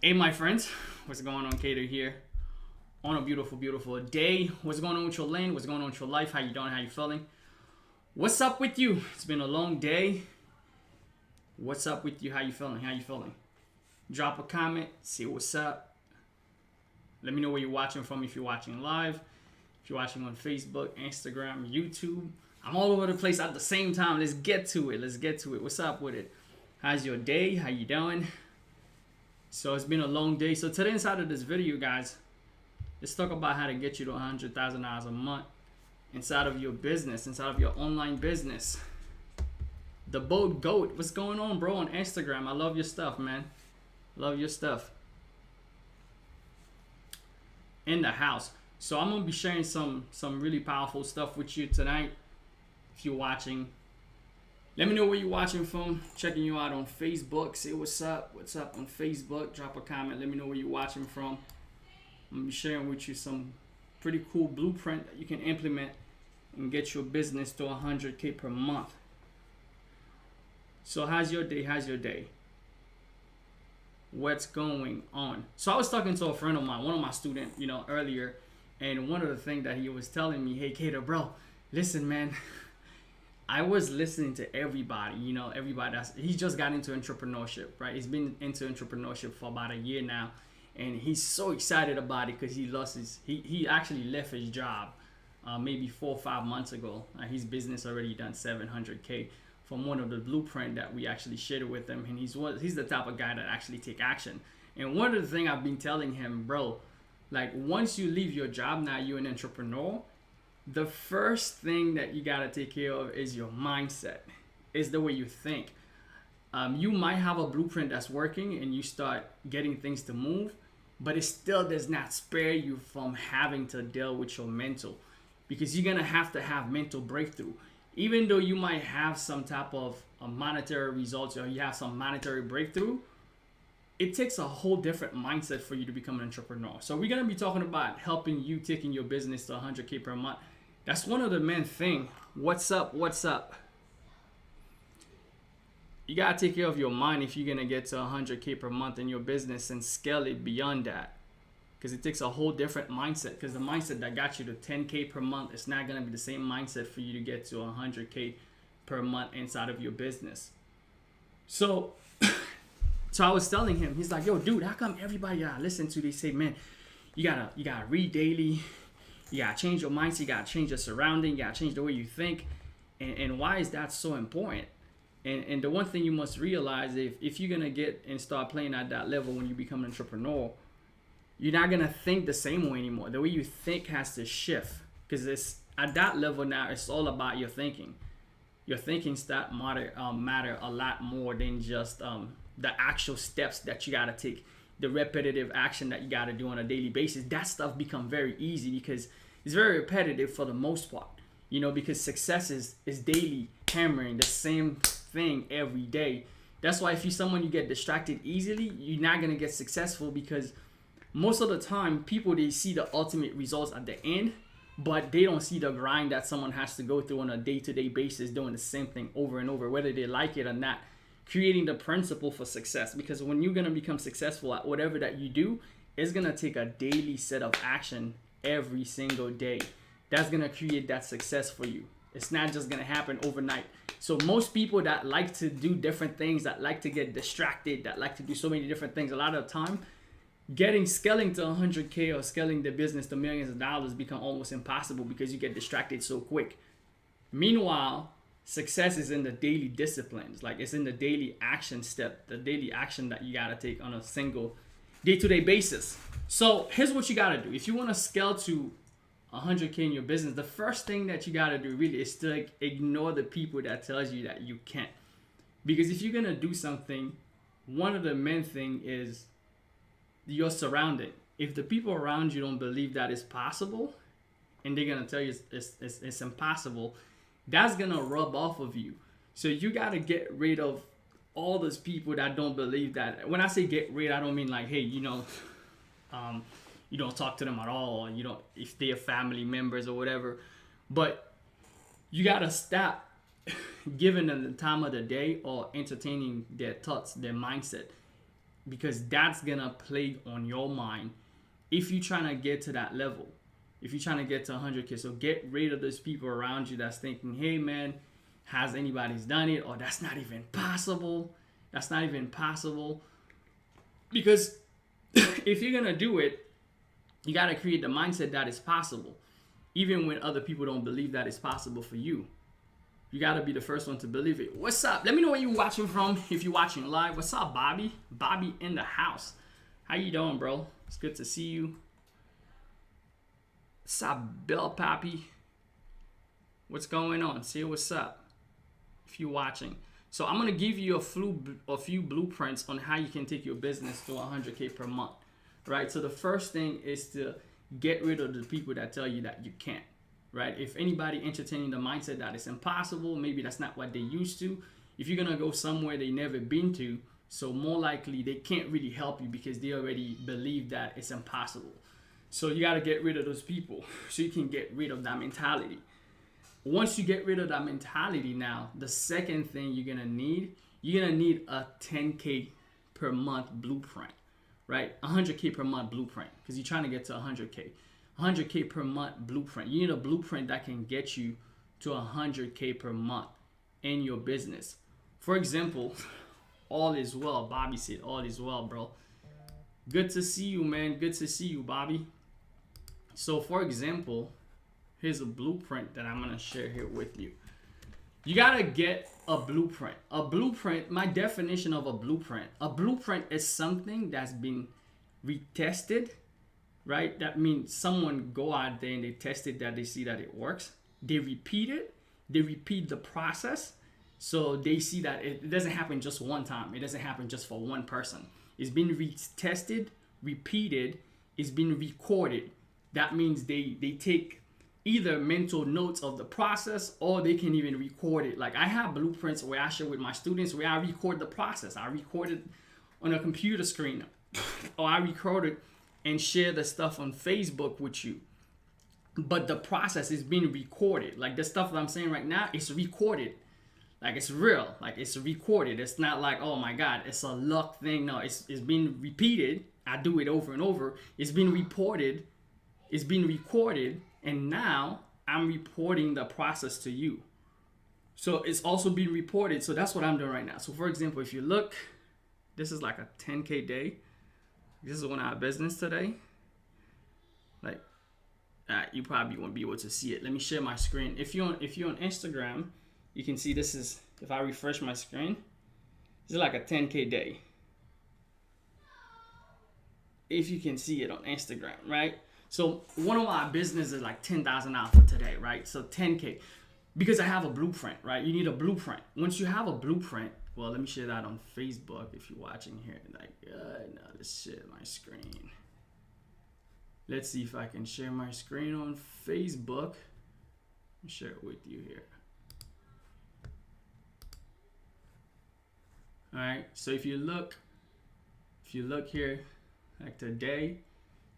Hey, my friends, what's going on? Cater here on a beautiful, beautiful day. What's going on with your lane? What's going on with your life? How you doing? How you feeling? What's up with you? It's been a long day. What's up with you? How you feeling? How you feeling? Drop a comment. See what's up. Let me know where you're watching from. If you're watching live, if you're watching on Facebook, Instagram, YouTube. I'm all over the place at the same time. Let's get to it. Let's get to it. What's up with it? How's your day? How you doing? So it's been a long day. So today inside of this video, guys, let's talk about how to get you to $100,000 a month inside of your business, inside of your online business. The Boat Goat, what's going on, bro? On Instagram, I love your stuff, man. Love your stuff. In the house. So I'm gonna be sharing some really powerful stuff with you tonight. If you're watching, let me know where you're watching from. Checking you out on Facebook. Say what's up. What's up on Facebook? Drop a comment. Let me know where you're watching from. I'm gonna be sharing with you some pretty cool blueprint that you can implement and get your business to 100K per month. So how's your day? How's your day? What's going on? So I was talking to a friend of mine, one of my students, earlier, and one of the things that he was telling me, hey, Kato, bro, listen, man, I was listening to everybody, everybody he just got into entrepreneurship, right? He's been into entrepreneurship for about a year now, and he's so excited about it because he actually left his job maybe 4 or 5 months ago. His business already done 700K from one of the blueprint that we actually shared with him, and he's the type of guy that actually take action. And one of the things I've been telling him, bro, like once you leave your job, now you're an entrepreneur, the first thing that you gotta take care of is your mindset, is the way you think. You might have a blueprint that's working and you start getting things to move, but it still does not spare you from having to deal with your mental, because you're gonna have to have mental breakthrough. Even though you might have some type of monetary results or you have some monetary breakthrough, it takes a whole different mindset for you to become an entrepreneur. So we're gonna be talking about helping you taking your business to 100K per month. That's one of the main thing. What's up? What's up? You gotta take care of your mind if you're gonna get to 100K per month in your business and scale it beyond that. Because it takes a whole different mindset. Because the mindset that got you to 10K per month is not gonna be the same mindset for you to get to 100K per month inside of your business. So I was telling him, he's like, yo, dude, how come everybody I listen to, they say, man, you gotta read daily, you gotta change your mindset, you gotta change your surrounding, you gotta change the way you think. And why is that so important? And the one thing you must realize, if you're gonna get and start playing at that level when you become an entrepreneur, you're not gonna think the same way anymore. The way you think has to shift, because it's at that level now. It's all about your thinking. Your thinking start matter a lot more than just the actual steps that you gotta take, the repetitive action that you gotta do on a daily basis. That stuff become very easy because it's very repetitive for the most part. Because success is daily hammering the same thing every day. That's why if you're someone you get distracted easily, you're not gonna get successful, because most of the time people, they see the ultimate results at the end, but they don't see the grind that someone has to go through on a day-to-day basis, doing the same thing over and over, whether they like it or not, creating the principle for success. Because when you're going to become successful at whatever that you do, it's going to take a daily set of action every single day. That's going to create that success for you. It's not just going to happen overnight. So most people that like to do different things, that like to get distracted, that like to do so many different things, a lot of the time scaling to 100K or scaling the business to millions of dollars become almost impossible, because you get distracted so quick. Meanwhile, success is in the daily disciplines. Like, it's in the daily action step, the daily action that you gotta take on a single day-to-day basis. So here's what you gotta do. If you wanna scale to 100K in your business, the first thing that you gotta do really is to ignore the people that tells you that you can't. Because if you're gonna do something, one of the main thing is your surrounding. If the people around you don't believe that it's possible, and they're gonna tell you it's impossible, that's gonna rub off of you. So you gotta get rid of all those people that don't believe that. When I say get rid, I don't mean like, hey, you don't talk to them at all, or if they're family members or whatever. But you gotta stop giving them the time of the day or entertaining their thoughts, their mindset. because that's gonna play on your mind if you're trying to get to that level. If you're trying to get to 100K, so get rid of those people around you that's thinking, hey man, has anybody's done it? Or that's not even possible. That's not even possible. Because if you're gonna do it, you gotta create the mindset that it's possible. Even when other people don't believe that it's possible for you. You gotta be the first one to believe it. What's up? Let me know where you're watching from. If you're watching live, what's up, Bobby? Bobby in the house. How you doing, bro? It's good to see you. What's up, Bill Pappy? What's going on? Say what's up if you're watching. So I'm gonna give you a few blueprints on how you can take your business to 100K per month, right? So the first thing is to get rid of the people that tell you that you can't, right? If anybody entertaining the mindset that it's impossible, maybe that's not what they used to. If you're gonna go somewhere they never been to, so more likely they can't really help you because they already believe that it's impossible. So you gotta get rid of those people so you can get rid of that mentality. Once you get rid of that mentality now, the second thing you're gonna need a 10K per month blueprint, right? 100K per month blueprint, because you're trying to get to 100K. 100K per month blueprint. You need a blueprint that can get you to 100K per month in your business. For example, all is well. Bobby said, all is well, bro. Good to see you, man. Good to see you, Bobby. So for example, here's a blueprint that I'm gonna share here with you. You gotta get a blueprint. A blueprint, my definition of a blueprint is something that's been retested, right? That means someone go out there and they test it, that they see that it works. They repeat it, they repeat the process. So they see that it doesn't happen just one time. It doesn't happen just for one person. It's been retested, repeated, it's been recorded. That means they take either mental notes of the process, or they can even record it. Like I have blueprints where I share with my students where I record the process. I record it on a computer screen, or I record it and share the stuff on Facebook with you. But the process is being recorded. Like the stuff that I'm saying right now, it's recorded. Like it's real, like it's recorded. It's not like, oh my God, it's a luck thing. No, it's being repeated. I do it over and over. It's been reported. It's been recorded. And now I'm reporting the process to you. So it's also being reported. So that's what I'm doing right now. So for example, if you look, this is like a 10K day. This is one of our business today. Like, you probably won't be able to see it. Let me share my screen. If you're on Instagram, you can see this is, if I refresh my screen, this is like a 10K day. If you can see it on Instagram, right? So one of my business is like $10,000 for today, right? So 10K, because I have a blueprint, right? You need a blueprint. Once you have a blueprint, well, let me share that on Facebook if you're watching here. Like, no, let's share my screen. Let's see if I can share my screen on Facebook. I'll share it with you here. All right, so if you look here, like today,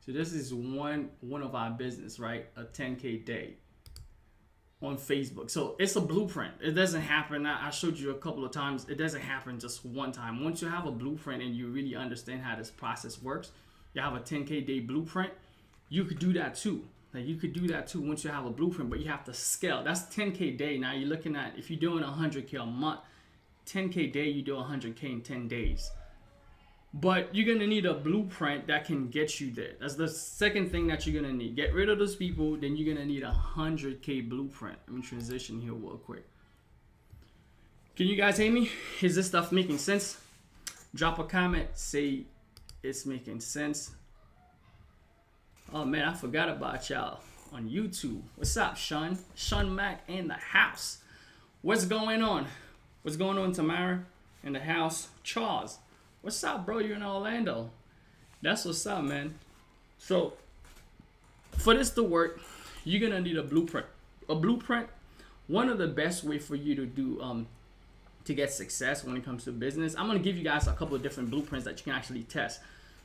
so this is one of our business, right? A 10K day on Facebook. So it's a blueprint. It doesn't happen. I showed you a couple of times. It doesn't happen just one time. Once you have a blueprint and you really understand how this process works, you have a 10K day blueprint, you could do that too. Like you could do that too once you have a blueprint, but you have to scale. That's 10K day. Now you're looking at, if you're doing 100K a month, 10K day, you do 100K in 10 days. But you're gonna need a blueprint that can get you there. That's the second thing that you're gonna need. Get rid of those people, then you're gonna need a 100K blueprint. Let me transition here real quick. Can you guys hear me? Is this stuff making sense? Drop a comment, say it's making sense. Oh man, I forgot about y'all on YouTube. What's up, Sean? Sean Mack in the house. What's going on? What's going on, Tamara in the house? Charles. What's up, bro? You're in Orlando. That's what's up, man. So, for this to work, you're gonna need a blueprint. A blueprint, one of the best way for you to do to get success when it comes to business. I'm gonna give you guys a couple of different blueprints that you can actually test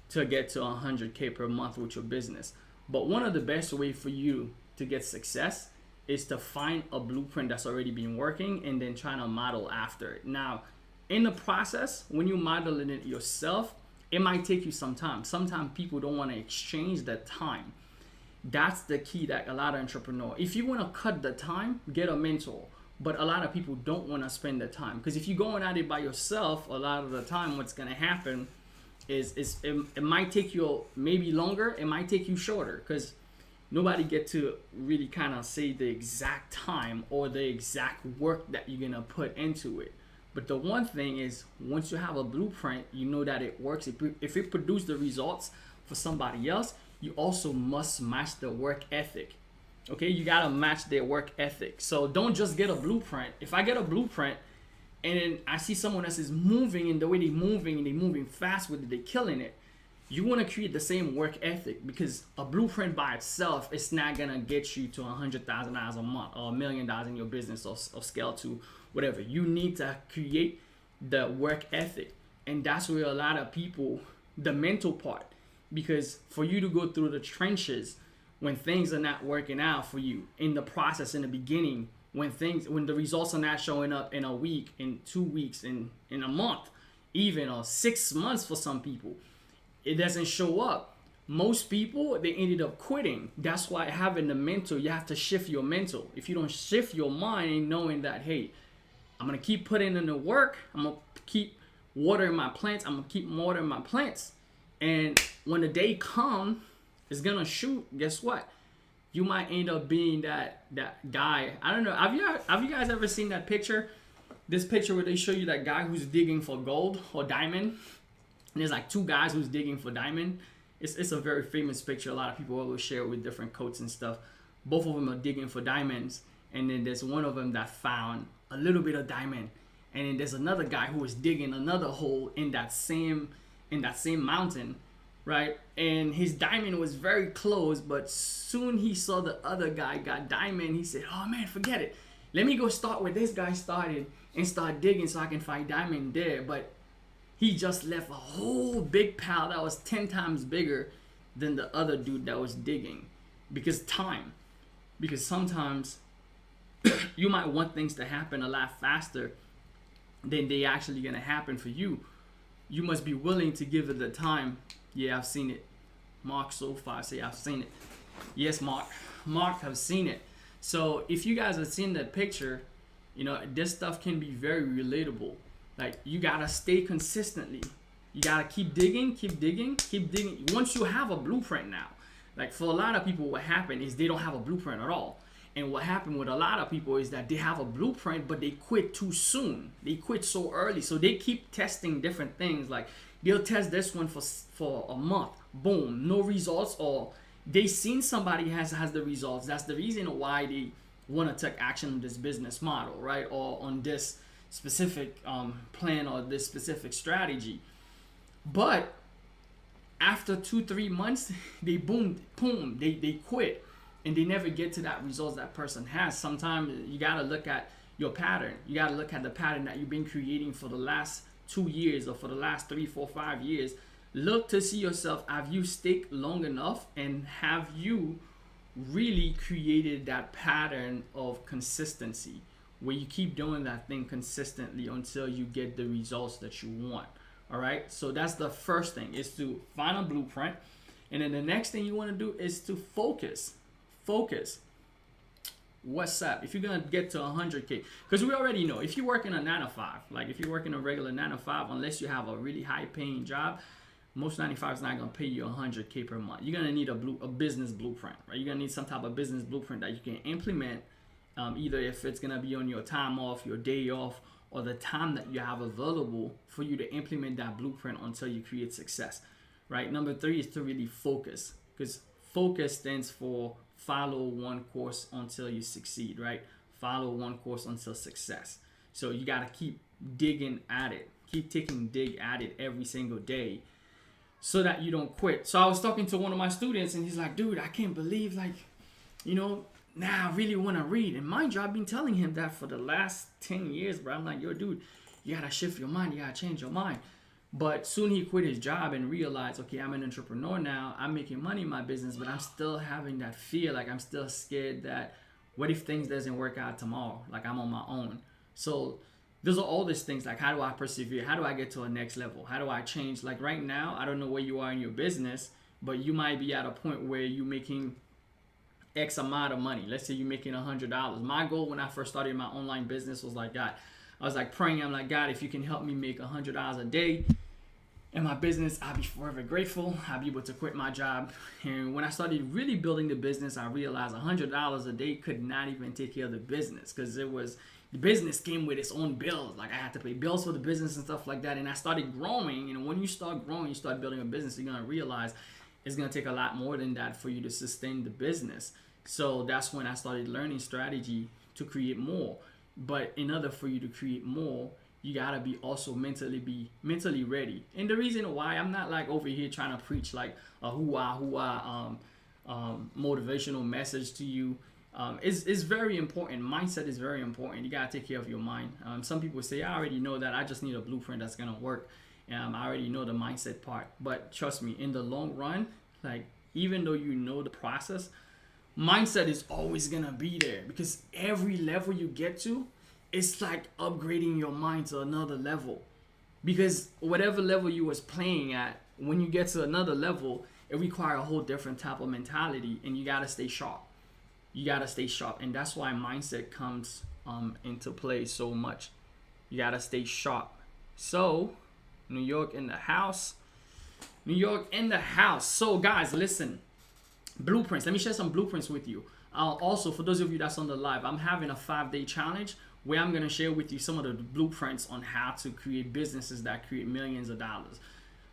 to get to 100K per month with your business. But one of the best way for you to get success is to find a blueprint that's already been working and then trying to model after it. Now, in the process, when you're modeling it yourself, it might take you some time. Sometimes people don't want to exchange that time. That's the key that a lot of entrepreneurs, if you want to cut the time, get a mentor. But a lot of people don't want to spend the time, because if you're going at it by yourself, a lot of the time what's going to happen is it might take you maybe longer, it might take you shorter, because nobody get to really kind of say the exact time or the exact work that you're going to put into it. But the one thing is, once you have a blueprint, you know that it works. If it produces the results for somebody else, you also must match the work ethic. Okay, you gotta match their work ethic. So don't just get a blueprint. If I get a blueprint and then I see someone else is moving in the way they're moving and they're moving fast with it, they're killing it, you want to create the same work ethic, because a blueprint by itself is not gonna get you to $100,000 a month or $1 million in your business, or scale to whatever. You need to create the work ethic, and that's where a lot of people, the mental part, because for you to go through the trenches when things are not working out for you in the process, in the beginning, when the results are not showing up in a week, in 2 weeks, in a month, even, or 6 months for some people, it doesn't show up. Most people, they ended up quitting. That's why having the mental, you have to shift your mental. If you don't shift your mind, knowing that, hey, I'm gonna keep putting in the work, I'm gonna keep watering my plants, I'm gonna keep watering my plants, and when the day comes, it's gonna shoot. Guess what? You might end up being that guy. I don't know. Have you guys ever seen that picture? This picture where they show you that guy who's digging for gold or diamond, and there's like two guys who's digging for diamond. It's a very famous picture. A lot of people always share it with different quotes and stuff. Both of them are digging for diamonds, and then there's one of them that found a little bit of diamond, and then there's another guy who was digging another hole in that same mountain, right? And his diamond was very close, but soon he saw the other guy got diamond. He said, oh man, forget it. Let me go start where this guy started and start digging so I can find diamond there. But he just left a whole big pile that was 10 times bigger than the other dude that was digging. Because sometimes you might want things to happen a lot faster than they actually gonna happen for you. You must be willing to give it the time. Yeah, I've seen it. Mark so far say I've seen it. Yes, Mark have seen it. So if you guys have seen that picture, this stuff can be very relatable. Like, you gotta stay consistently. You gotta keep digging. Once you have a blueprint now, like for a lot of people, what happened is they don't have a blueprint at all. And what happened with a lot of people is that they have a blueprint, but they quit too soon. They quit so early. So they keep testing different things. Like, they'll test this one for a month. Boom, no results. Or they seen somebody has the results. That's the reason why they want to take action on this business model, right? Or on this specific plan or this specific strategy. But after 2-3 months, they they quit. And they never get to that results that person has. Sometimes you gotta look at your pattern. You gotta look at the pattern that you've been creating for the last 2 years or for the last 3, 4, 5 years. Look to see yourself, have you stayed long enough, and have you really created that pattern of consistency where you keep doing that thing consistently until you get the results that you want. All right, so that's the first thing, is to find a blueprint. And then the next thing you want to do is to focus. What's up? If you're gonna get to 100K, because we already know if you're working a 9 to 5, like if you're working a regular 9 to 5, unless you have a really high paying job, most 95 is not gonna pay you 100K per month. You're gonna need a business blueprint, right? You're gonna need some type of business blueprint that you can implement, either if it's gonna be on your time off, your day off, or the time that you have available for you to implement that blueprint until you create success, right? Number 3 is to really focus, because focus stands for follow one course until you succeed, right? Follow one course until success. So you got to keep digging at it, keep taking dig at it every single day so that you don't quit. So I was talking to one of my students and he's like, dude, I can't believe, now I really want to read. And mind you, I've been telling him that for the last 10 years, bro. I'm like, yo, dude, you got to shift your mind. You got to change your mind. But soon he quit his job and realized, okay, I'm an entrepreneur now. I'm making money in my business, but I'm still having that fear. Like, I'm still scared that what if things doesn't work out tomorrow? Like, I'm on my own. So those are all these things, like how do I persevere, how do I get to a next level, how do I change. Like right now, I don't know where you are in your business, but you might be at a point where you're making X amount of money. Let's say you're making $100. My goal when I first started my online business was like, God, I was like praying, I'm like, God, if you can help me make $100 a day in my business, I'll be forever grateful. I'll be able to quit my job. And when I started really building the business, I realized $100 a day could not even take care of the business, because the business came with its own bills. Like I had to pay bills for the business and stuff like that. And I started growing. You know, when you start growing, you start building a business, you're gonna realize it's gonna take a lot more than that for you to sustain the business. So that's when I started learning strategy to create more. But in order for you to create more, you gotta be also mentally ready. And the reason why I'm not like over here trying to preach like a motivational message to you is very important. Mindset is very important. You gotta take care of your mind. Some people say, I already know that. I just need a blueprint that's gonna work. I already know the mindset part. But trust me, in the long run, like even though you know the process, mindset is always gonna be there, because every level you get to, it's like upgrading your mind to another level. Because whatever level you was playing at, when you get to another level, it requires a whole different type of mentality, and you gotta stay sharp. You gotta stay sharp, and that's why mindset comes into play so much. You gotta stay sharp. So, New York in the house. New York in the house. So guys, listen. Blueprints. Let me share some blueprints with you. Also, for those of you that's on the live, I'm having a 5-day challenge where I'm going to share with you some of the blueprints on how to create businesses that create millions of dollars.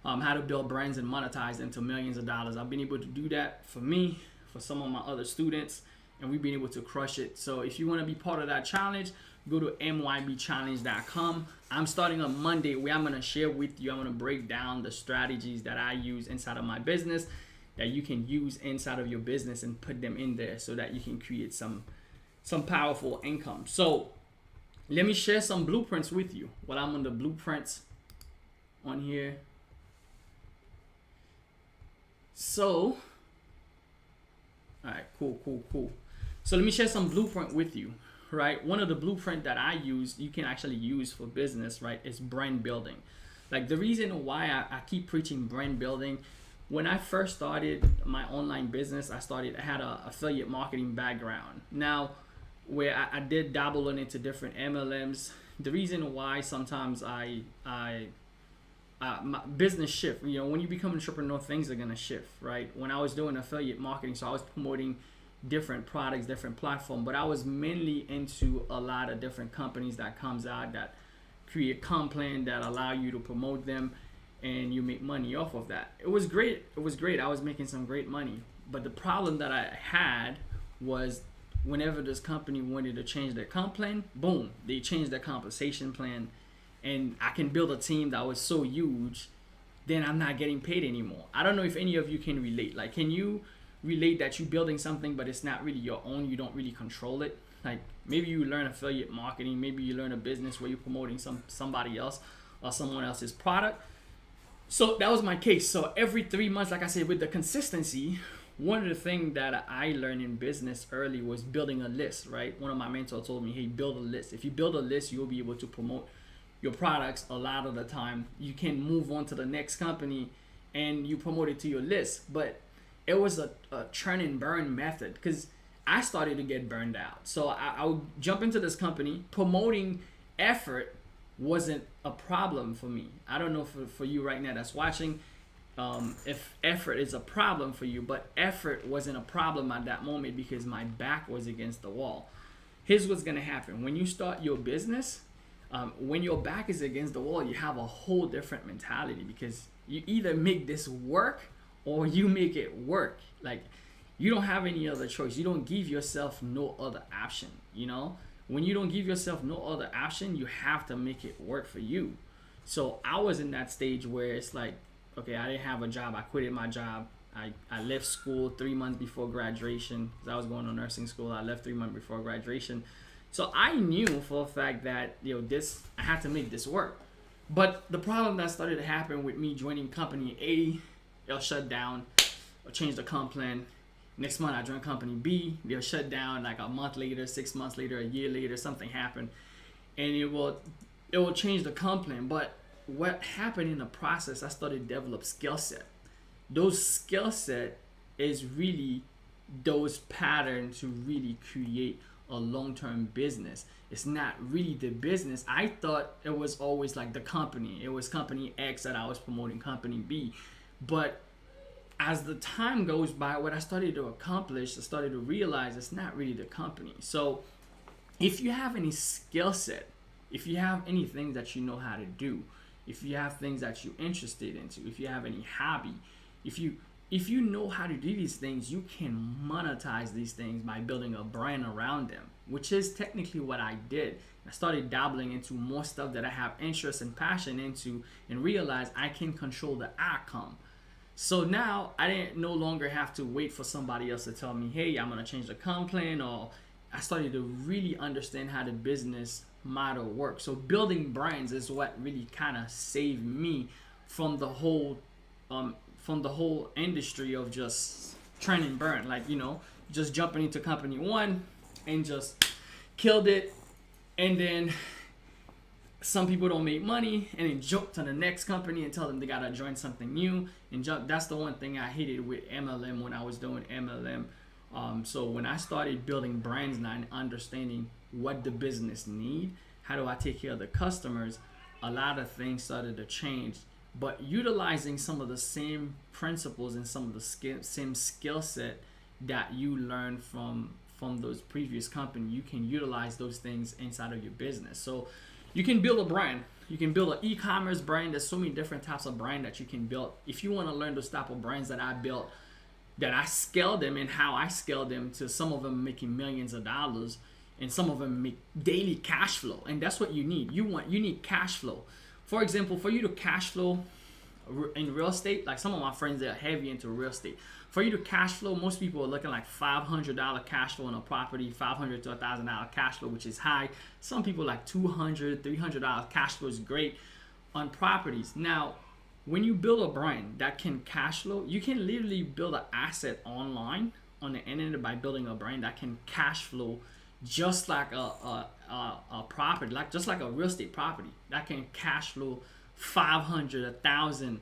How to build brands and monetize into millions of dollars. I've been able to do that for me, for some of my other students, and we've been able to crush it. So if you want to be part of that challenge, go to mybchallenge.com. I'm starting on Monday, where I'm going to share with you, I'm going to break down the strategies that I use inside of my business that you can use inside of your business and put them in there so that you can create some powerful income. So let me share some blueprints with you. While I'm on the blueprints on here. So, all right, cool. So let me share some blueprint with you, right? One of the blueprint that I use, you can actually use for business, right, is brand building. Like the reason why I keep preaching brand building, when I first started my online business, I had an affiliate marketing background. Now, where I did dabble into different MLMs. The reason why sometimes my business shift, you know, when you become an entrepreneur, things are gonna shift, right? When I was doing affiliate marketing, so I was promoting different products, different platforms, but I was mainly into a lot of different companies that comes out that create content that allow you to promote them, and you make money off of that. It was great. I was making some great money. But the problem that I had was whenever this company wanted to change their comp plan, boom, they changed their compensation plan, and I can build a team that was so huge, then I'm not getting paid anymore. I don't know if any of you can relate. Like, can you relate that you're building something, but it's not really your own, you don't really control it? Like, maybe you learn affiliate marketing, maybe you learn a business where you're promoting somebody else or someone else's product. So that was my case. So every 3 months, like I said, with the consistency, one of the things that I learned in business early was building a list, right? One of my mentors told me, hey, build a list. If you build a list, you'll be able to promote your products a lot of the time. You can move on to the next company and you promote it to your list. But it was a churn and burn method, because I started to get burned out. So I would jump into this company. Promoting effort wasn't a problem for me. I don't know for you right now that's watching, if effort is a problem for you, but effort wasn't a problem at that moment because my back was against the wall. Here's what's gonna happen. When you start your business, when your back is against the wall, you have a whole different mentality, because you either make this work or you make it work. Like, you don't have any other choice. You don't give yourself no other option, you know? When you don't give yourself no other option, you have to make it work for you. So I was in that stage where it's like, okay, I didn't have a job. I quitted my job. I left school 3 months before graduation, because I was going to nursing school. I left 3 months before graduation. So I knew for a fact that, I had to make this work. But the problem that started to happen with me joining company A, they'll shut down or change the comp plan. Next month I joined company B, they'll shut down. Like a month later, 6 months later, a year later, something happened. And it will change the comp plan. But what happened in the process, I started to develop skill set. Those skill set is really those patterns to really create a long-term business. It's not really the business. I thought it was always like the company. It was company X that I was promoting company B. But as the time goes by, what I started to accomplish, I started to realize it's not really the company. So if you have any skill set, if you have anything that you know how to do, if you have things that you're interested into, if you have any hobby, if you know how to do these things, you can monetize these things by building a brand around them, which is technically what I did. I started dabbling into more stuff that I have interest and passion into, and realized I can control the outcome. So now I didn't no longer have to wait for somebody else to tell me, hey, I'm gonna change the comp plan, or I started to really understand how the business model works. So building brands is what really kind of saved me from the whole industry of just trying and burn, like, just jumping into company one and just killed it, and then some people don't make money and then jump to the next company and tell them they gotta join something new and jump. That's the one thing I hated with MLM when I was doing MLM. So when I started building brands now and understanding what the business need, how do I take care of the customers, a lot of things started to change. But utilizing some of the same principles and some of the same skill set that you learned from those previous companies, you can utilize those things inside of your business. So you can build a brand. You can build an e-commerce brand. There's so many different types of brand that you can build. If you want to learn those type of brands that I built, that I scaled them and how I scaled them to some of them making millions of dollars and some of them make daily cash flow. And that's what you need. You need cash flow. For example, for you to cash flow in real estate, like some of my friends that are heavy into real estate, for you to cash flow, most people are looking like $500 cash flow on a property, $500 to $1,000 cash flow, which is high. Some people like $200, $300 cash flow is great on properties. Now, when you build a brand that can cash flow, you can literally build an asset online on the internet by building a brand that can cash flow just like a property, just like a real estate property that can cash flow $500, $1,000,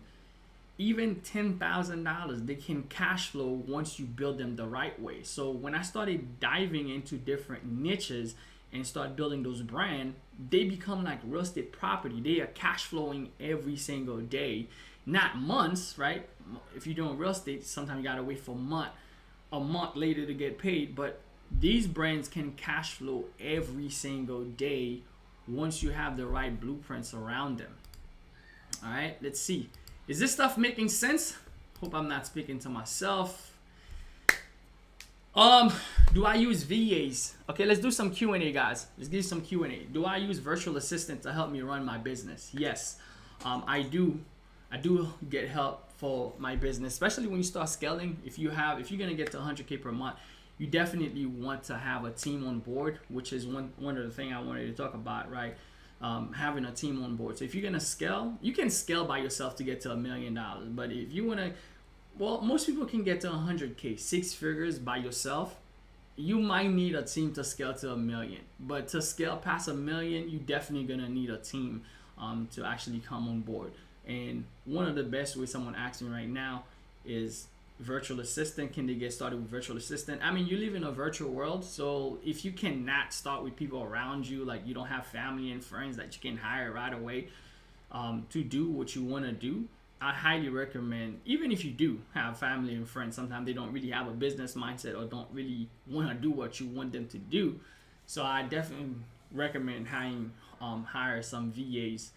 even $10,000. They can cash flow once you build them the right way. So when I started diving into different niches and start building those brands, they become like real estate property. They are cash flowing every single day, not months, right? If you're doing real estate, sometimes you gotta wait for a month later to get paid. But these brands can cash flow every single day once you have the right blueprints around them. All right, let's see. Is this stuff making sense? Hope I'm not speaking to myself. Do I use VAs? Okay, let's do some Q&A, guys. Let's give you some Q&A. Do I use virtual assistant to help me run my business? Yes, I do. I do get help for my business, especially when you start scaling. If you're gonna get to 100K per month, you definitely want to have a team on board, which is one of the things I wanted to talk about, right? Having a team on board. So if you're gonna scale, you can scale by yourself to get to $1 million. But if you wanna, well, most people can get to 100K, 6 figures by yourself. You might need a team to scale to $1 million. But to scale past $1 million, you definitely gonna need a team to actually come on board. And one of the best ways someone asks me right now is virtual assistant. Can they get started with virtual assistant? I mean, you live in a virtual world, so if you cannot start with people around you, like you don't have family and friends that you can hire right away to do what you want to do, I highly recommend, even if you do have family and friends, sometimes they don't really have a business mindset or don't really want to do what you want them to do. So I definitely recommend hire some VAs.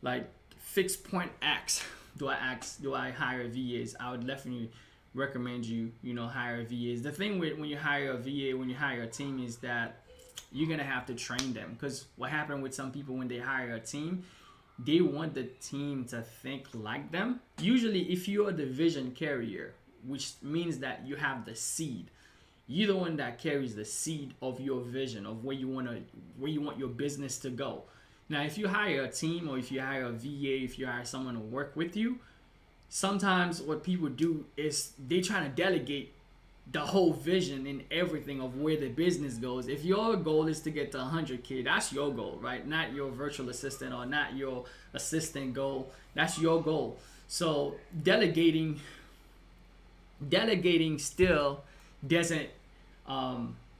Like Fixed Point X. Do I hire VAs? I would definitely recommend you hire VAs. The thing with when you hire a VA, when you hire a team, is that you're gonna have to train them, because what happened with some people when they hire a team, they want the team to think like them. Usually if you're the vision carrier, which means that you have the seed, you're the one that carries the seed of your vision of where you want your business to go. Now, if you hire a team, or if you hire a VA, if you hire someone to work with you, sometimes what people do is they try to delegate the whole vision and everything of where the business goes. If your goal is to get to 100K, that's your goal, right? Not your virtual assistant or not your assistant goal. That's your goal. So delegating still doesn't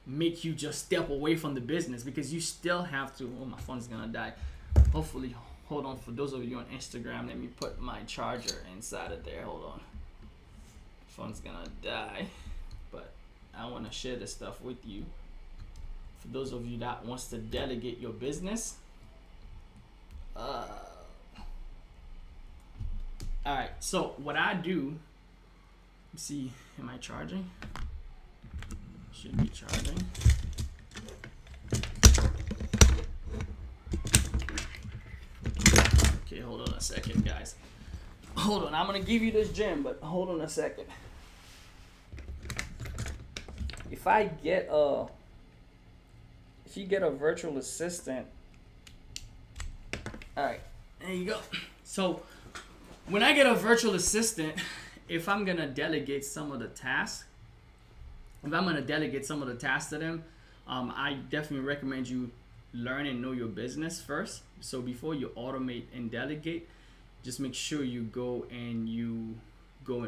make you just step away from the business, because you still have to. Oh, my phone's gonna die. Hopefully, hold on. For those of you on Instagram, let me put my charger inside of there. Hold on. Phone's gonna die, but I want to share this stuff with you. For those of you that wants to delegate your business. All right. So what I do. Let's see. Am I charging? Should be charging. Okay, hold on a second, guys. Hold on, I'm gonna give you this gem, but hold on a second. If you get a virtual assistant, all right, there you go. So when I get a virtual assistant, if I'm gonna delegate some of the tasks, to them, I definitely recommend you learn and know your business first. So before you automate and delegate, just make sure you go and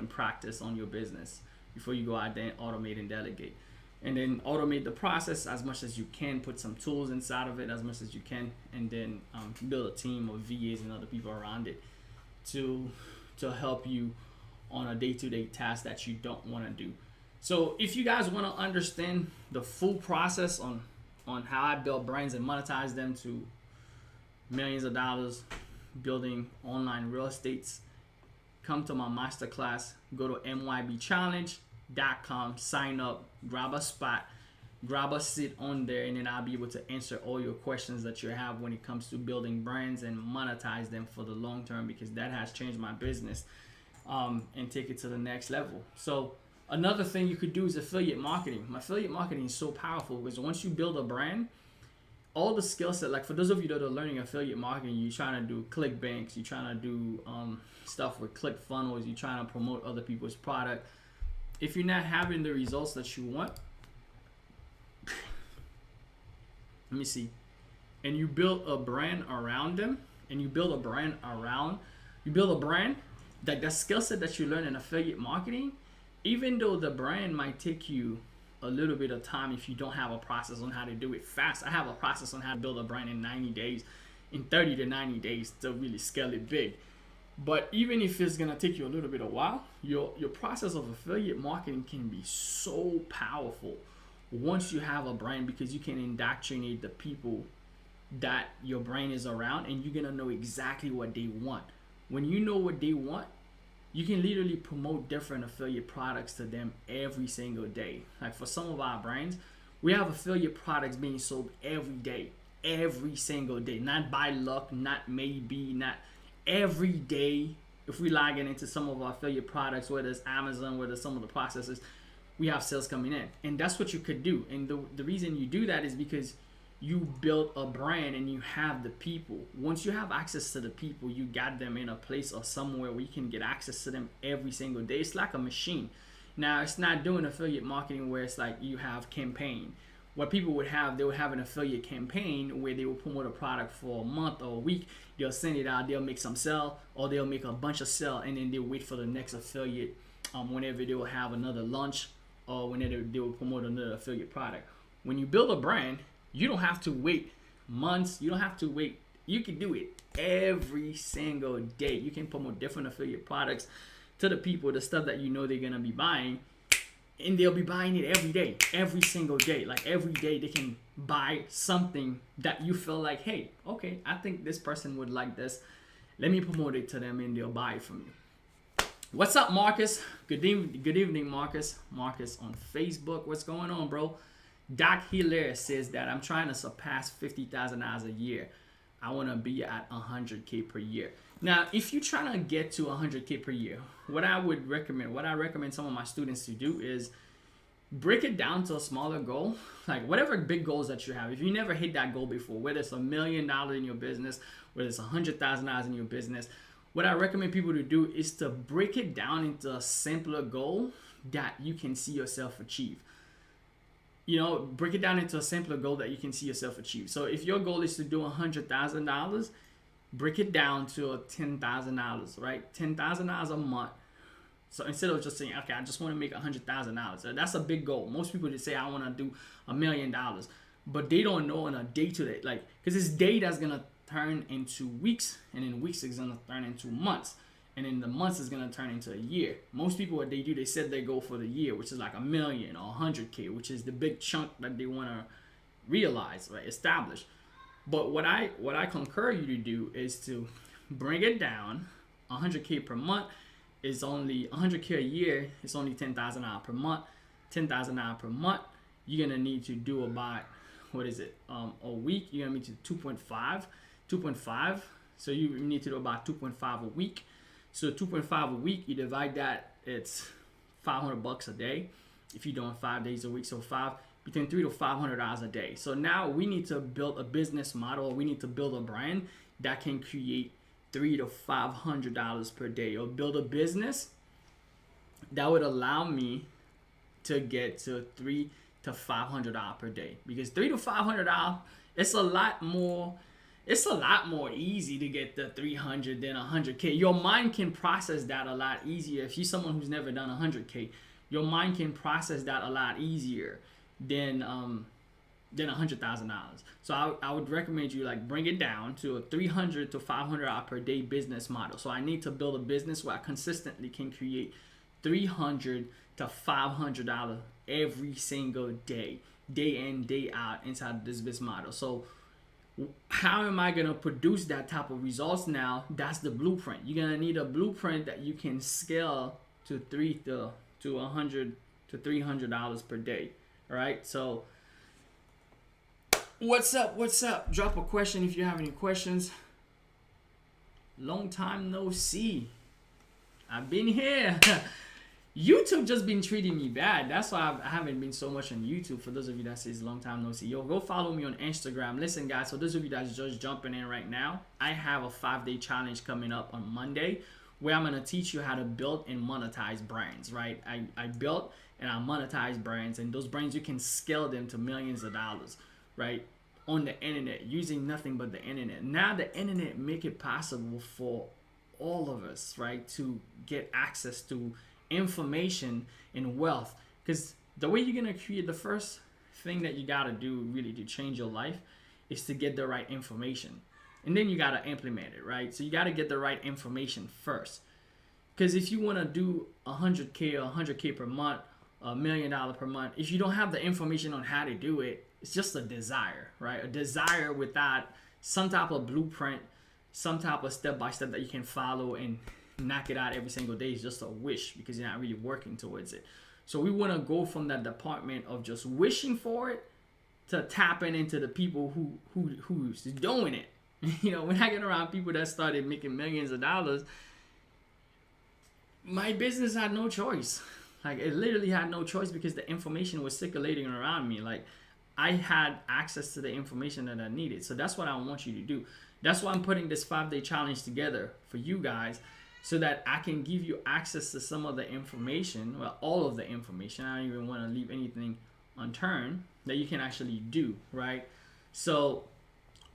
practice on your business before you go out there and automate and delegate. And then automate the process as much as you can, put some tools inside of it as much as you can, and then build a team of VAs and other people around it to help you on a day-to-day task that you don't want to do. So if you guys want to understand the full process on how I build brands and monetize them to millions of dollars, building online real estates, come to my masterclass. Go to mybchallenge.com, sign up, grab a spot, grab a seat on there, and then I'll be able to answer all your questions that you have when it comes to building brands and monetize them for the long term, because that has changed my business and take it to the next level. So another thing you could do is affiliate marketing. Affiliate marketing is so powerful because once you build a brand, all the skill set, like for those of you that are learning affiliate marketing, you're trying to do ClickBanks, you're trying to do stuff with ClickFunnels, you're trying to promote other people's product. If you're not having the results that you want, let me see, and you build a brand around them, and you build a brand, that skill set that you learn in affiliate marketing, even though the brand might take you a little bit of time if you don't have a process on how to do it fast. I have a process on how to build a brand in 90 days, in 30 to 90 days to really scale it big. But even if it's gonna take you a little bit of while, your process of affiliate marketing can be so powerful once you have a brand, because you can indoctrinate the people that your brand is around, and you're gonna know exactly what they want. When you know what they want, you can literally promote different affiliate products to them every single day. Like for some of our brands, we have affiliate products being sold every day, every single day. Not by luck, not maybe, not every day. If we log into some of our affiliate products, whether it's Amazon, whether it's some of the processes, we have sales coming in. And that's what you could do. And the reason you do that is because you build a brand and you have the people. Once you have access to the people, you got them in a place or somewhere where you can get access to them every single day. It's like a machine. Now, it's not doing affiliate marketing where it's like you have campaign. What people would have, they would have an affiliate campaign where they will promote a product for a month or a week. They'll send it out, they'll make some sell, or they'll make a bunch of sell, and then they'll wait for the next affiliate whenever they will have another launch or whenever they will promote another affiliate product. When you build a brand, you don't have to wait months. You don't have to wait. You can do it every single day. You can promote different affiliate products to the people, the stuff that you know they're going to be buying, and they'll be buying it every day, every single day. Like every day they can buy something that you feel like, hey, okay, I think this person would like this. Let me promote it to them, and they'll buy it from you. What's up, Marcus? Good evening, Marcus. Marcus on Facebook. What's going on, bro? Doc Hilaire says that I'm trying to surpass $50,000 a year. I want to be at 100K per year. Now, if you're trying to get to 100K per year, what I recommend some of my students to do is break it down to a smaller goal. Like whatever big goals that you have. If you never hit that goal before, whether it's $1 million in your business, whether it's $100,000 in your business, what I recommend people to do is to break it down into a simpler goal that you can see yourself achieve. You know, break it down into a simpler goal that you can see yourself achieve. So if your goal is to do $100,000, break it down to $10,000, right? $10,000 a month. So instead of just saying, okay, I just want to make $100,000, that's a big goal. Most people just say, I want to do $1 million, but they don't know on a day-to-day, like, because this day that's gonna turn into weeks, and in weeks it's gonna turn into months, and in the months is gonna turn into a year. Most people, what they do, they set their goal for the year, which is like $1 million or 100K, which is the big chunk that they want to realize, right? Establish. But what I concur you to do is to bring it down. 100K per month is only 100K a year. It's only $10,000 per month. $10,000 per month. You're gonna need to do about, what is it? A week. You're gonna need to 2.5. So you need to do about 2.5 a week. So 2.5 a week, you divide that, it's $500 a day if you're doing 5 days a week. So between $300 to $500 a day. So now we need to build a business model. We need to build a brand that can create $300 to $500 per day, or build a business that would allow me to get to $300 to $500 per day. Because $300 to $500, it's a lot more. It's a lot more easy to get the 300 than 100K. Your mind can process that a lot easier. If you're someone who's never done 100K, your mind can process that a lot easier than $100,000. So I would recommend you, like, bring it down to a $300 to $500 per day business model. So I need to build a business where I consistently can create $300 to $500 every single day, day in, day out, inside this business model. So how am I gonna produce that type of results now? That's the blueprint. You're gonna need a blueprint that you can scale to $100 to $300 per day. All right. So what's up? Drop a question if you have any questions. Long time no see. I've been here. YouTube just been treating me bad. That's why I haven't been so much on YouTube. For those of you that says long time no see, yo, go follow me on Instagram. Listen, guys, for those of you that's just jumping in right now, I have a 5-day challenge coming up on Monday where I'm going to teach you how to build and monetize brands, right? I built and I monetize brands, and those brands, you can scale them to millions of dollars, right? On the internet, using nothing but the internet. Now the internet make it possible for all of us, right, to get access to information and wealth. Because the way you're gonna create, the first thing that you gotta do really to change your life is to get the right information, and then you gotta implement it, right? So you gotta get the right information first. Because if you want to do 100K or 100K per month, $1 million per month, if you don't have the information on how to do it, it's just a desire, right? A desire without some type of blueprint, some type of step-by-step that you can follow and knock it out every single day. Is just a wish, because you're not really working towards it. So we want to go from that department of just wishing for it to tapping into the people who's doing it. You know, when I get around people that started making millions of dollars, my business had no choice. Like, it literally had no choice, because the information was circulating around me. Like, I had access to the information that I needed. So that's what I want you to do. That's why I'm putting this 5-day challenge together for you guys, so that I can give you access to some of the information, well, all of the information. I don't even want to leave anything unturned that you can actually do, right? So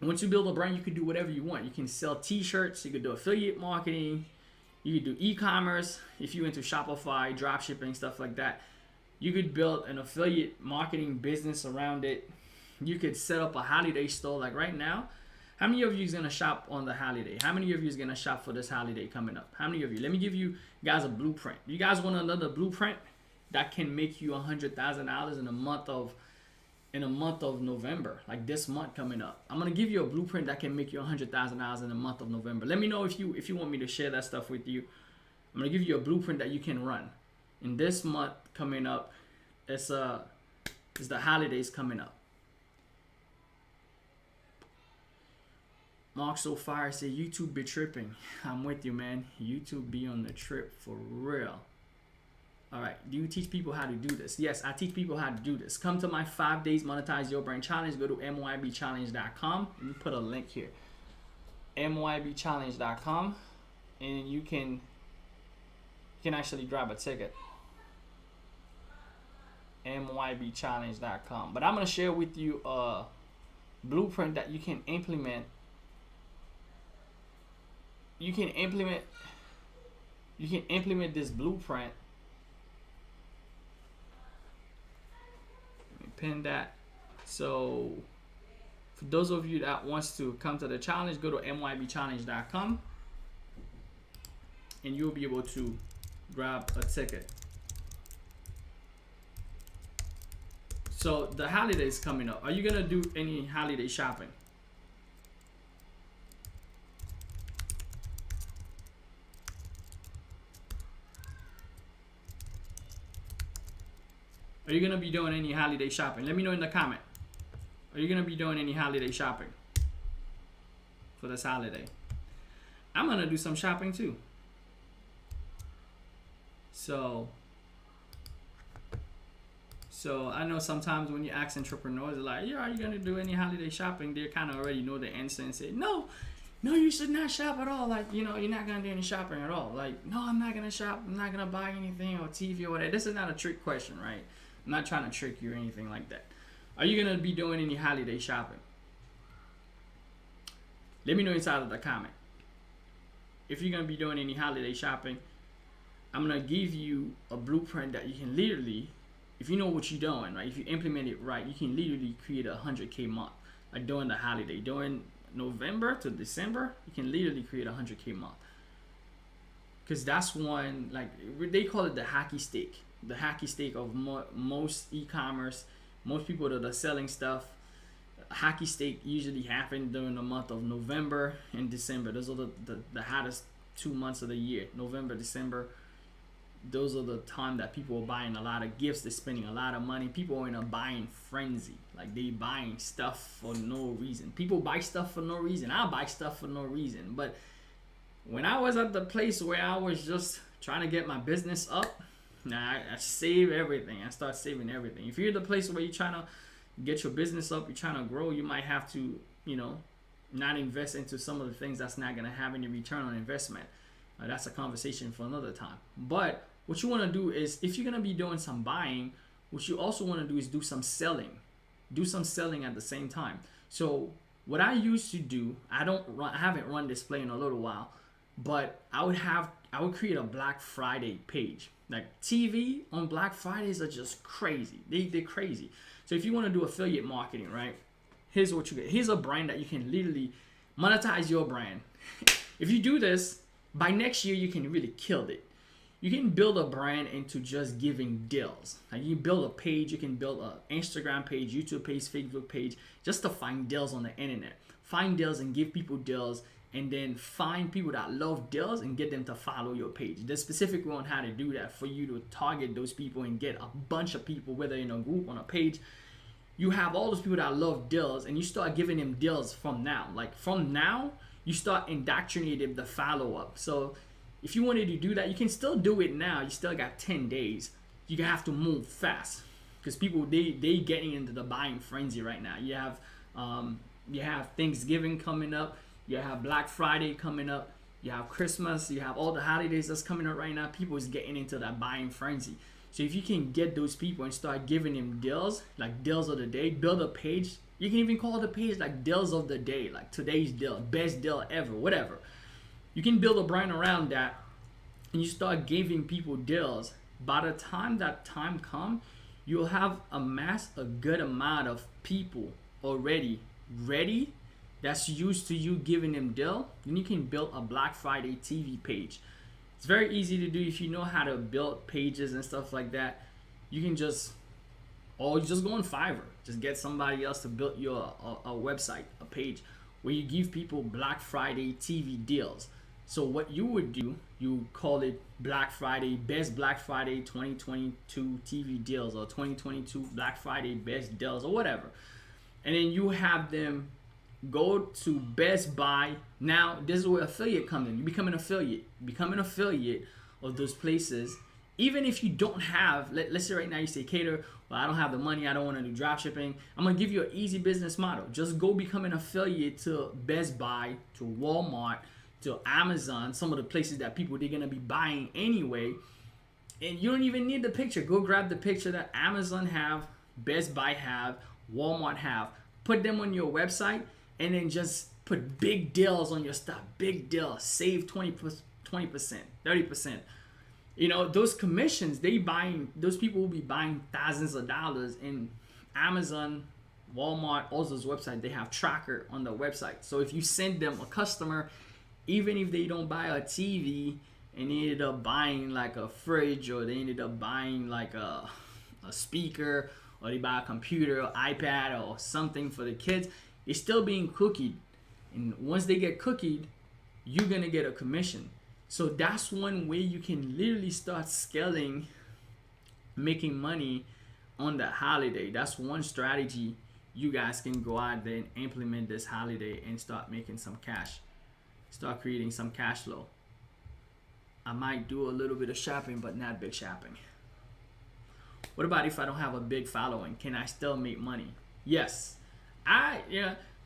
once you build a brand, you can do whatever you want. You can sell t-shirts, you can do affiliate marketing, you can do e-commerce. If you're into Shopify, drop shipping, stuff like that, you could build an affiliate marketing business around it. You could set up a holiday store. Like right now, how many of you is going to shop on the holiday? How many of you is going to shop for this holiday coming up? How many of you? Let me give you guys a blueprint. You guys want another blueprint that can make you $100,000 in a month of November, like this month coming up? I'm going to give you a blueprint that can make you $100,000 in the month of November. Let me know if you want me to share that stuff with you. I'm going to give you a blueprint that you can run. In this month coming up, it's the holidays coming up. Mark So Fire said, YouTube be tripping. I'm with you, man. YouTube be on the trip for real. All right. Do you teach people how to do this? Yes, I teach people how to do this. Come to my 5 days Monetize Your Brand Challenge. Go to mybchallenge.com. Let me put a link here. mybchallenge.com, and you can actually grab a ticket. mybchallenge.com. But I'm gonna share with you a blueprint that you can implement. You can implement this blueprint. Let me pin that. So for those of you that wants to come to the challenge, go to mybchallenge.com and you'll be able to grab a ticket. So the holidays coming up. Are you gonna do any holiday shopping? Are you gonna be doing any holiday shopping? Let me know in the comment. Are you gonna be doing any holiday shopping for this holiday? I'm gonna do some shopping too. So I know sometimes when you ask entrepreneurs, they're like, "Yeah, are you gonna do any holiday shopping?" They kind of already know the answer and say, "No, you should not shop at all. Like, you're not gonna do any shopping at all. Like, no, I'm not gonna shop. I'm not gonna buy anything or TV or whatever." This is not a trick question, right? I'm not trying to trick you or anything like that. Are you gonna be doing any holiday shopping? Let me know inside of the comment. If you're gonna be doing any holiday shopping, I'm gonna give you a blueprint that you can literally, if you know what you're doing, right? If you implement it right, you can literally create a 100K month. Like during the holiday, during November to December, you can literally create a 100K month. Because that's one, like they call it the hacky stick. The hacky stick of most e-commerce, most people that are selling stuff. Hacky stick usually happen during the month of November and December. Those are the hottest 2 months of the year. November, December. Those are the time that people are buying a lot of gifts. They're spending a lot of money. People are in a buying frenzy. Like they buying stuff for no reason. People buy stuff for no reason. I buy stuff for no reason. But when I was at the place where I was just trying to get my business up, I save everything. I start saving everything. If you're at the place where you're trying to get your business up, you're trying to grow, you might have to, not invest into some of the things that's not going to have any return on investment. That's a conversation for another time. But what you want to do is, if you're going to be doing some buying, what you also want to do is do some selling. Do some selling at the same time. So what I used to do, I haven't run display in a little while, but I would create a Black Friday page. Like TV on Black Fridays are just crazy. They're crazy. So if you want to do affiliate marketing, right? Here's what you get. Here's a brand that you can literally monetize your brand. If you do this, by next year you can really kill it. You can build a brand into just giving deals. Like you build a page, you can build an Instagram page, YouTube page, Facebook page, just to find deals on the internet. Find deals and give people deals, and then find people that love deals and get them to follow your page. There's specific way on how to do that for you to target those people and get a bunch of people, whether in a group, on a page. You have all those people that love deals, and you start giving them deals from now. Like from now, you start indoctrinating the follow-up. So if you wanted to do that, you can still do it now. You still got 10 days. You have to move fast because people, they getting into the buying frenzy right now. You have Thanksgiving coming up. You have Black Friday coming up. You have Christmas. You have all the holidays that's coming up right now. People is getting into that buying frenzy. So if you can get those people and start giving them deals, like deals of the day, build a page. You can even call the page like deals of the day, like today's deal, best deal ever, whatever. You can build a brand around that, and you start giving people deals. By the time that time comes, you'll have amassed a good amount of people already ready that's used to you giving them deal. Then you can build a Black Friday TV page. It's very easy to do if you know how to build pages and stuff like that. You can just go on Fiverr. Just get somebody else to build your a website, a page where you give people Black Friday TV deals. So what you would do, you call it Black Friday, Best Black Friday 2022 TV deals, or 2022 Black Friday Best Deals, or whatever. And then you have them go to Best Buy. Now, this is where affiliate comes in. You become an affiliate. Become an affiliate of those places. Even if you don't have, let's say right now you say, Cater, well, I don't have the money, I don't want to do drop shipping. I'm going to give you an easy business model. Just go become an affiliate to Best Buy, to Walmart, to Amazon, some of the places that people, they're going to be buying anyway. And you don't even need the picture. Go grab the picture that Amazon have, Best Buy have, Walmart have. Put them on your website, and then just put big deals on your stuff. Big deal. Save 20%, 30%. You know, those commissions, those people will be buying thousands of dollars in Amazon, Walmart, all those websites. They have tracker on the website. So if you send them a customer, even if they don't buy a TV and they ended up buying like a fridge, or they ended up buying like a speaker, or they buy a computer or iPad or something for the kids, it's still being cookied. And once they get cookied, you're gonna get a commission. So that's one way you can literally start scaling, making money on the holiday. That's one strategy you guys can go out there and implement this holiday and start making some cash. Start creating some cash flow. I might do a little bit of shopping, but not big shopping. What about if I don't have a big following? Can I still make money? Yes.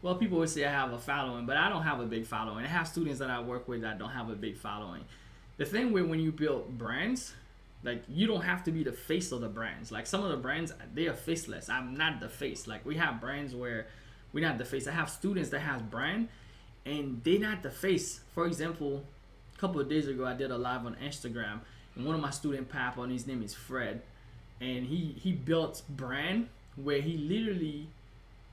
Well, people would say I have a following, but I don't have a big following. I have students that I work with that don't have a big following. The thing with when you build brands, like, you don't have to be the face of the brands. Like, some of the brands, they are faceless. I'm not the face. Like, we have brands where we're not the face. I have students that have brand and they're not the face. For example, a couple of days ago, I did a live on Instagram, and one of my student Papa, and his name is Fred, and he built brand where he literally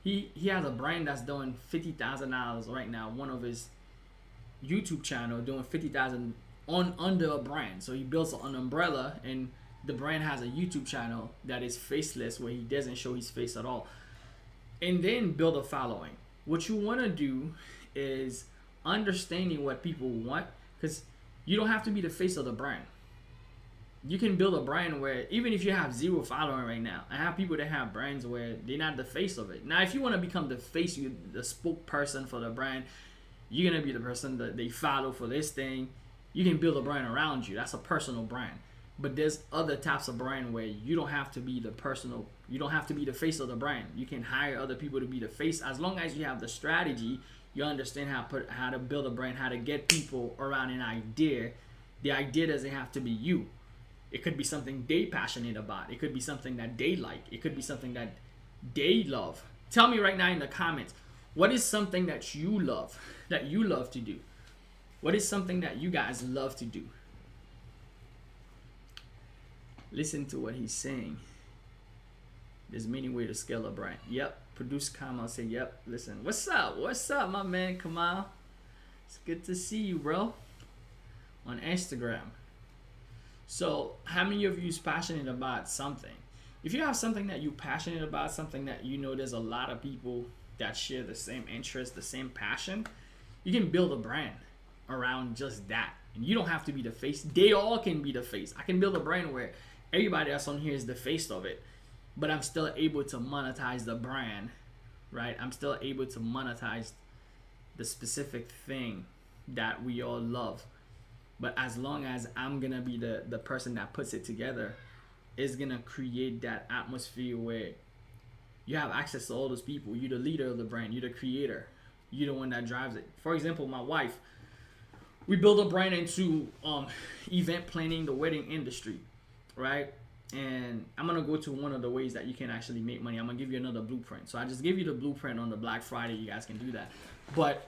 he has a brand that's doing $50,000 right now. One of his YouTube channel doing $50,000 under a brand. So he builds an umbrella, and the brand has a YouTube channel that is faceless, where he doesn't show his face at all. And then build a following. What you want to do is understanding what people want, because you don't have to be the face of the brand. You can build a brand where, even if you have 0 following right now, I have people that have brands where they're not the face of it. Now, if you want to become the face, the spokesperson for the brand, you're going to be the person that they follow for this thing. You can build a brand around you. That's a personal brand. But there's other types of brand where you don't have to be you don't have to be the face of the brand. You can hire other people to be the face. As long as you have the strategy, you understand how to build a brand, how to get people around an idea. The idea doesn't have to be you. It could be something they passionate about. It could be something that they like. It could be something that they love. Tell me right now in the comments, what is something that you love to do? What is something that you guys love to do? Listen to what he's saying. There's many ways to scale a brand. Yep. Produce Kamal say, yep. Listen. What's up? What's up, my man Kamal? It's good to see you, bro. On Instagram. So, how many of you is passionate about something? If you have something that you're passionate about, something that you know there's a lot of people that share the same interest, the same passion, you can build a brand around just that. And you don't have to be the face. They all can be the face. I can build a brand where everybody that's on here is the face of it, but I'm still able to monetize the brand, right? I'm still able to monetize the specific thing that we all love. But as long as I'm gonna be the person that puts it together, it's gonna create that atmosphere where you have access to all those people. You're the leader of the brand. You're the creator. You're the one that drives it. For example, my wife, we build a brand into event planning, the wedding industry, right? And I'm gonna go to one of the ways that you can actually make money. I'm gonna give you another blueprint. So I just gave you the blueprint on the Black Friday. You guys can do that. But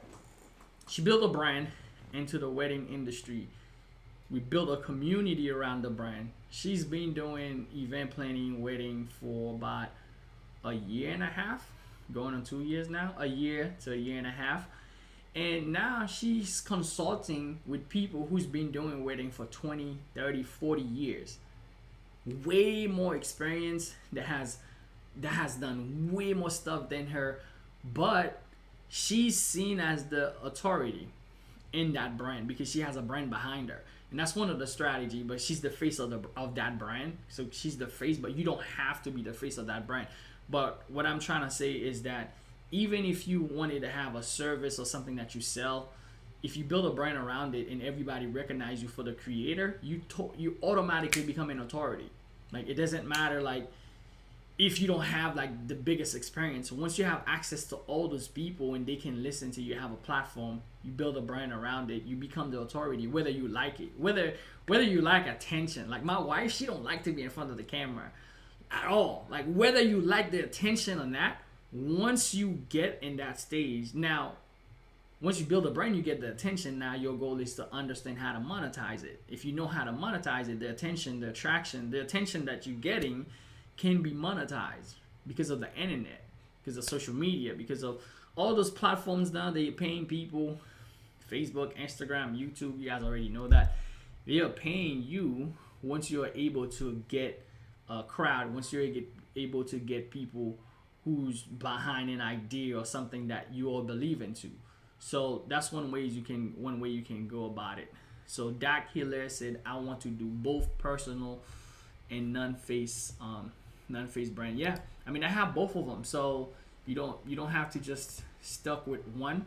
she built a brand into the wedding industry. We built a community around the brand. She's been doing event planning, wedding for about a year and a half, going on 2 years now, a year to a year and a half. And now she's consulting with people who's been doing wedding for 20, 30, 40 years. Way more experience, that has done way more stuff than her, but she's seen as the authority in that brand because she has a brand behind her. And that's one of the strategy, but she's the face of that brand. So she's the face, but you don't have to be the face of that brand. But what I'm trying to say is that even if you wanted to have a service or something that you sell, if you build a brand around it and everybody recognize you for the creator, you automatically become an authority. Like, it doesn't matter, like, if you don't have like the biggest experience. Once you have access to all those people and they can listen to you, have a platform, you build a brand around it, you become the authority, whether you like it, whether you like attention. Like my wife, she don't like to be in front of the camera at all. Like whether you like the attention or not, once you get in that stage, now once you build a brand, you get the attention. Now your goal is to understand how to monetize it. If you know how to monetize it, the attention, the attraction, the attention that you're getting can be monetized because of the internet, because of social media, because of all those platforms now that you're paying people. Facebook, Instagram, YouTube, you guys already know that. They are paying you once you're able to get a crowd, once you're able to get people who's behind an idea or something that you all believe into. So that's one way you can go about it. So Dak Hiller said, I want to do both personal and non-face brand. Yeah, I mean I have both of them. So you don't have to just stuck with one.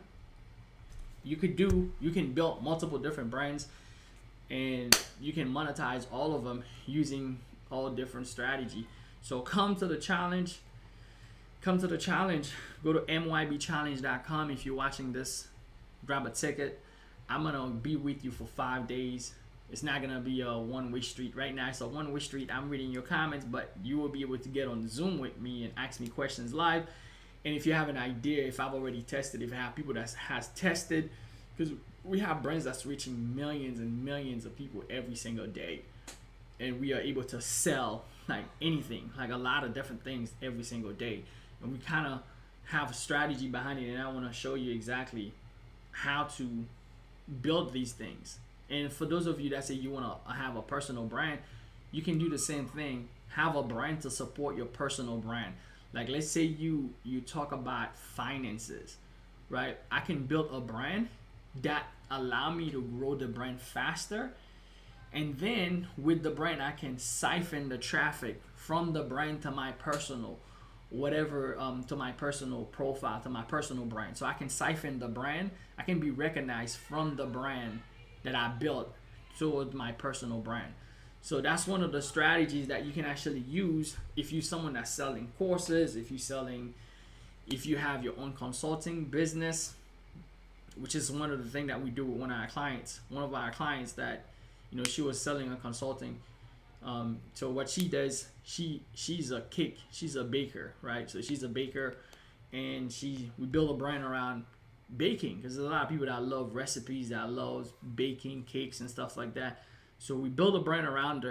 You can build multiple different brands, and you can monetize all of them using all different strategy. So come to the challenge. Go to mybchallenge.com if you're watching this. Grab a ticket. I'm gonna be with you for 5 days. It's not gonna be a one-way street. Right now it's a one-way street. I'm reading your comments, but you will be able to get on Zoom with me and ask me questions live. And if you have an idea, if I've already tested, if I have people that has tested, because we have brands that's reaching millions and millions of people every single day, and we are able to sell like anything, like a lot of different things every single day. And we kind of have a strategy behind it, and I want to show you exactly how to build these things. And for those of you that say you want to have a personal brand, you can do the same thing. Have a brand to support your personal brand. Like let's say you talk about finances, right? I can build a brand that allow me to grow the brand faster, and then with the brand I can siphon the traffic from the brand to my personal to my personal profile, to my personal brand. So I can siphon the brand. I can be recognized from the brand that I built towards my personal brand. So that's one of the strategies that you can actually use if you're someone that's selling courses, if you have your own consulting business, which is one of the things that we do with one of our clients. One of our clients that, she was selling a consulting. So what she does, she's a baker, right? So she's a baker, and we build a brand around baking, because there's a lot of people that love recipes, that loves baking cakes and stuff like that. So we build a brand around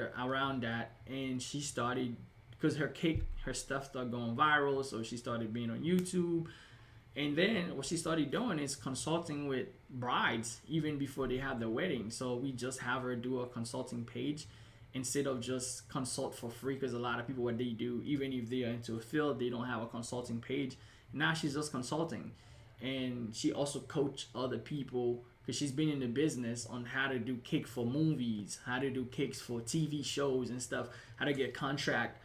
that, and she started, because her stuff started going viral, so she started being on YouTube. And then what she started doing is consulting with brides even before they have their wedding. So we just have her do a consulting page instead of just consult for free, because a lot of people, what they do, even if they are into a field, they don't have a consulting page. Now she's just consulting, and she also coach other people, because she's been in the business on how to do cake for movies, how to do cakes for TV shows and stuff, how to get contract.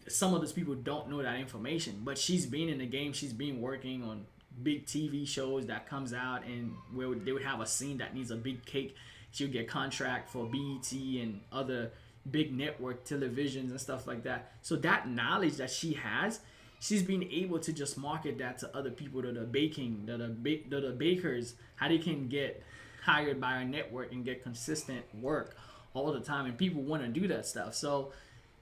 Some of those people don't know that information, but she's been in the game. She's been working on big TV shows that comes out, and where they would have a scene that needs a big cake. She'll get contract for BET and other big network televisions and stuff like that. So that knowledge that she has, she's been able to just market that to other people that are baking, that are bakers, how they can get hired by a network and get consistent work all the time. And people want to do that stuff. So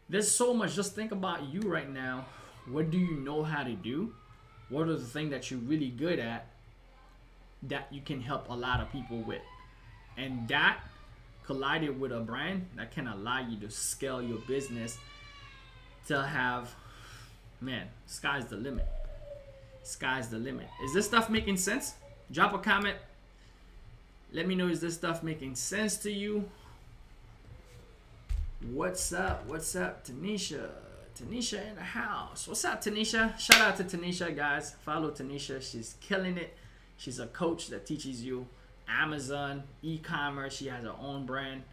there's so much. Just think about you right now. What do you know how to do? What are the things that you're really good at that you can help a lot of people with? And that collided with a brand that can allow you to scale your business to have, man, sky's the limit. Sky's the limit. Is this stuff making sense? Drop a comment. Let me know, is this stuff making sense to you? What's up? What's up, Tanisha? Tanisha in the house. What's up, Tanisha? Shout out to Tanisha, guys. Follow Tanisha. She's killing it. She's a coach that teaches you Amazon, e-commerce. She has her own brand.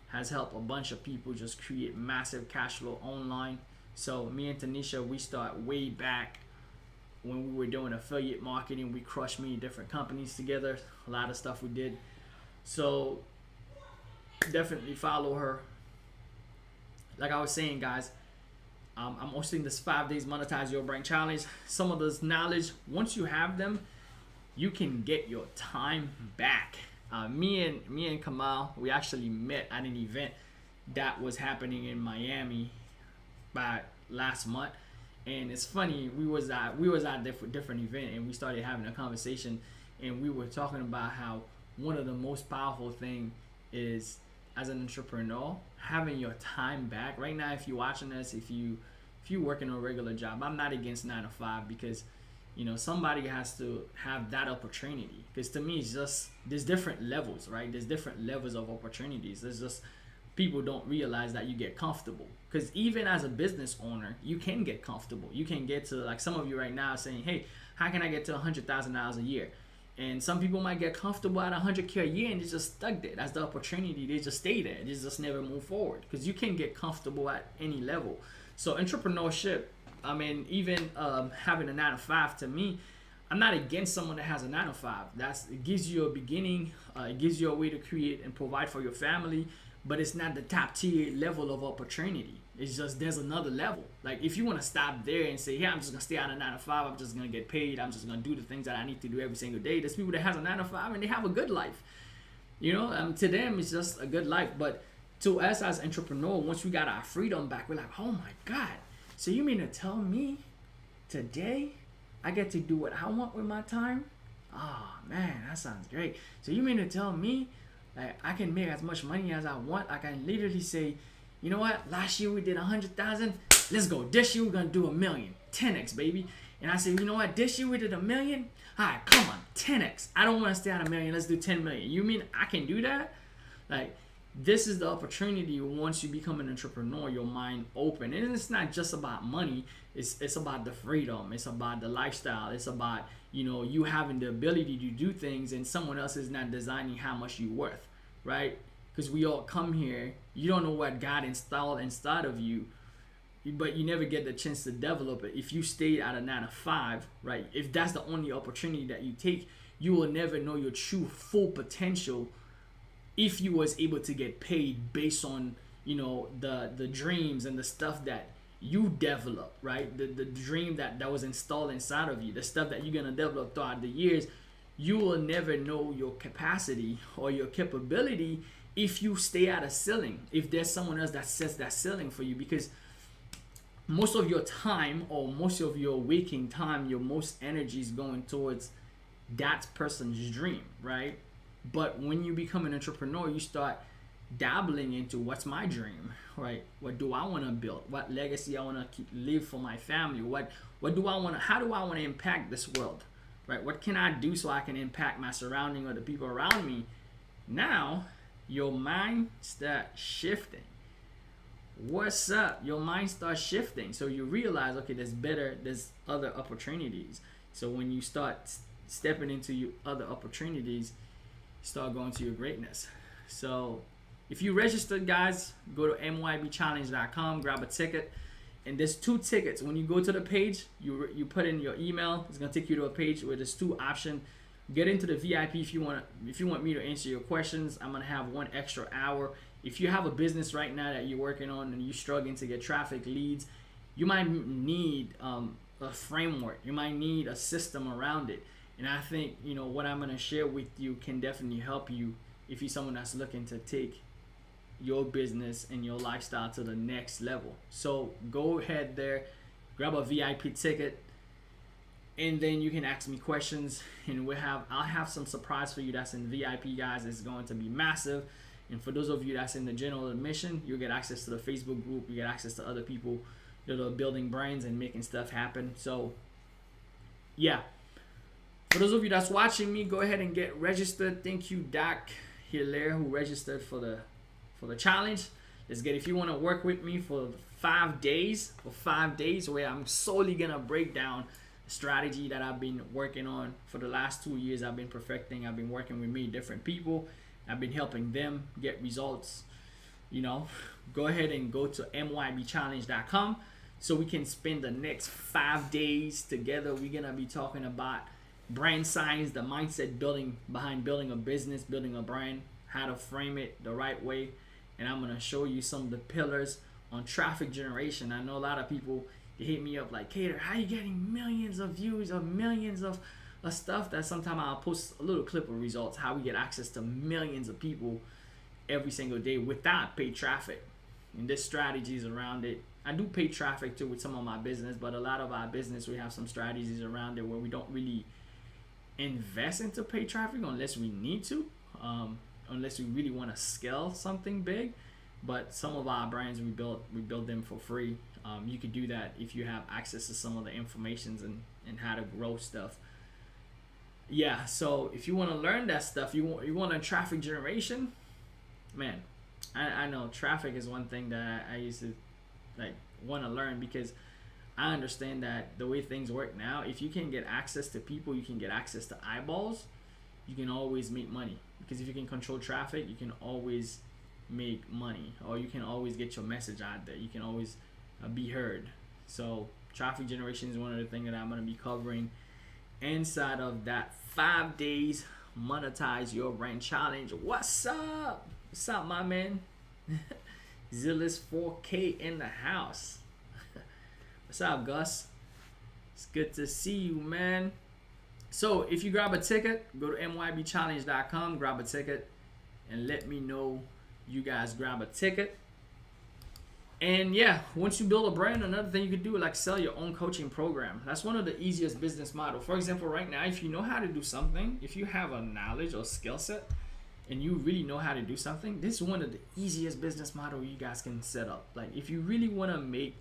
Has helped a bunch of people just create massive cash flow online. So me and Tanisha, we start way back when we were doing affiliate marketing. We crushed many different companies together. A lot of stuff we did. So definitely follow her. Like I was saying, guys, I'm hosting this 5 days monetize your brand challenge. Some of this knowledge, once you have them, you can get your time back. Me and Kamal, we actually met at an event that was happening in Miami by last month, and it's funny, we was at different event, and we started having a conversation, and we were talking about how one of the most powerful thing is, as an entrepreneur, having your time back. Right now, if you're watching this, if you working a regular job, I'm not against 9 to 5, because somebody has to have that opportunity. Because to me, it's just, there's different levels, right? There's different levels of opportunities. There's just, people don't realize that you get comfortable. Because even as a business owner, you can get comfortable. You can get to, like some of you right now saying, hey, how can I get to $100,000 a year? And some people might get comfortable at 100K a year and they just stuck there. That's the opportunity. They just stay there. They just never move forward, because you can get comfortable at any level. So entrepreneurship, I mean, even having a 9 to 5, to me, I'm not against someone that has a 9 to 5. It gives you a beginning. It gives you a way to create and provide for your family, but it's not the top tier level of opportunity. It's just, there's another level. Like, if you want to stop there and say, yeah, I'm just gonna stay out of 9 to 5, I'm just gonna get paid, I'm just gonna do the things that I need to do every single day. There's people that has a 9 to 5 and they have a good life. To them it's just a good life. But to us as entrepreneurs, once we got our freedom back, we're like, oh my God. So you mean to tell me today I get to do what I want with my time? Oh man, that sounds great. So you mean to tell me that I can make as much money as I want? I can literally say, you know what? Last year we did 100,000. Let's go. This year we're gonna do 1 million. 10x, baby. And I say, you know what? This year we did 1 million. All right, come on, 10x. I don't want to stay at 1 million. Let's do 10 million. You mean I can do that? Like, this is the opportunity. Once you become an entrepreneur, your mind open, and it's not just about money. It's about the freedom. It's about the lifestyle. It's about you having the ability to do things, and someone else is not designing how much you're worth, right? Because we all come here, you don't know what God installed inside of you, but you never get the chance to develop it. If you stay at a 9 to 5, right? If that's the only opportunity that you take, you will never know your true full potential. If you was able to get paid based on the dreams and the stuff that you develop, right? The dream that was installed inside of you, the stuff that you're gonna develop throughout the years, you will never know your capacity or your capability if you stay at a ceiling. If there's someone else that sets that ceiling for you, because most of your time, or most of your waking time, your most energy is going towards that person's dream, right? But when you become an entrepreneur, you start dabbling into, what's my dream, right? What do I want to build? What legacy I want to live for my family? What do I want to, how do I want to impact this world, right? What can I do so I can impact my surrounding or the people around me? Now your mind starts shifting. What's up? Your mind starts shifting. So you realize, okay, there's other opportunities. So when you start stepping into your other opportunities, start going to your greatness. So if you registered, guys, go to mybchallenge.com, grab a ticket, and there's 2 tickets. When you go to the page, you put in your email. It's gonna take you to a page where there's 2 options. Get into the VIP if you want me to answer your questions. I'm gonna have 1 extra hour. If you have a business right now that you're working on and you're struggling to get traffic leads, you might need a framework. You might need a system around it. And I think what I'm gonna share with you can definitely help you if you're someone that's looking to take your business and your lifestyle to the next level. So go ahead there, grab a VIP ticket, and then you can ask me questions, and I'll have some surprise for you that's in VIP, guys. It's going to be massive. And for those of you that's in the general admission, you'll get access to the Facebook group. You get access to other people that are building brands and making stuff happen. So yeah, for those of you that's watching me, go ahead and get registered. Thank you, Doc Hilaire, who registered for the challenge. If you want to work with me for 5 days, where I'm solely gonna break down the strategy that I've been working on for the last 2 years. I've been perfecting. I've been working with many different people. I've been helping them get results. Go ahead and go to mybchallenge.com so we can spend the next 5 days together. We're gonna be talking about brand science, the mindset building behind building a business, building a brand, how to frame it the right way. And I'm going to show you some of the pillars on traffic generation. I know a lot of people, they hit me up like, Cater, how you getting millions of views or millions of stuff? That sometimes I'll post a little clip of results, how we get access to millions of people every single day without paid traffic. And there's strategies around it. I do pay traffic too with some of my business, but a lot of our business, we have some strategies around it where we don't really invest into paid traffic unless we need to, unless we really want to scale something big. But some of our brands we build them for free. You could do that if you have access to some of the informations and how to grow stuff. Yeah, so if you want to learn that stuff, you want a traffic generation, man, I know traffic is one thing that I used to like want to learn, because I understand that the way things work now, if you can get access to people, you can get access to eyeballs, you can always make money. Because if you can control traffic, you can always make money, or you can always get your message out there. You can always be heard. So traffic generation is one of the things that I'm going to be covering inside of that 5 days monetize your brand challenge. What's up? What's up, my man? Zillis 4K in the house. What's up, Gus? It's good to see you, man. So if you grab a ticket, go to mybchallenge.com, grab a ticket, and let me know you guys grab a ticket. And yeah, once you build a brand, another thing you could do is like sell your own coaching program. That's one of the easiest business models. For example, right now, if you know how to do something, if you have a knowledge or skill set and you really know how to do something, this is one of the easiest business model you guys can set up. Like if you really want to make